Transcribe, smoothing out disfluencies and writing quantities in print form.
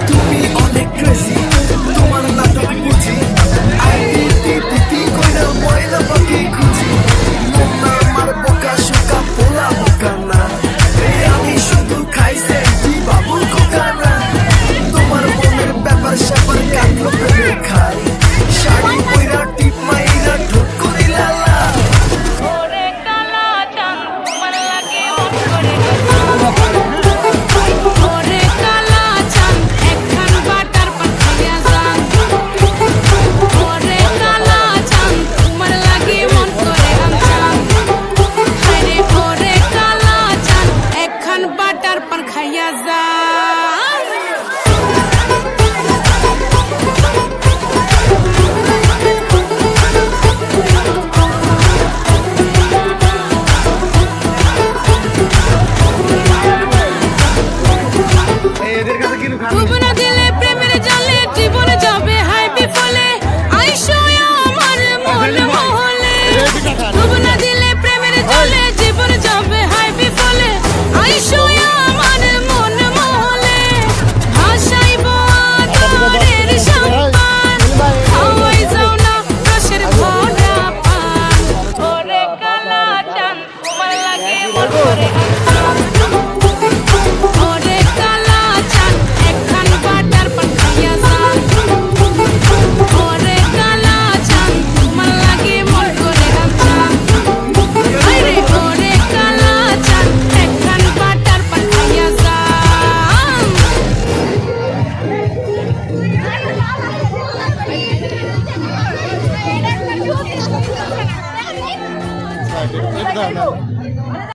তুমি অনেক ক্রেজি তোমার নাটক বুঝি কইরা ময়লা পাখি খুঁজি আমার বোকা শোকা পোলা বোকা না আমি শুধু খাইছে বাবু খোকা না তোমার মনের ব্যাপার স্যাপার কাটলো পেলে খাই শাড়ি কইরা টিপ মাইরা ঠোক করি লালা ওরে কালা চাঁদ তোমার লাগে মন করে No.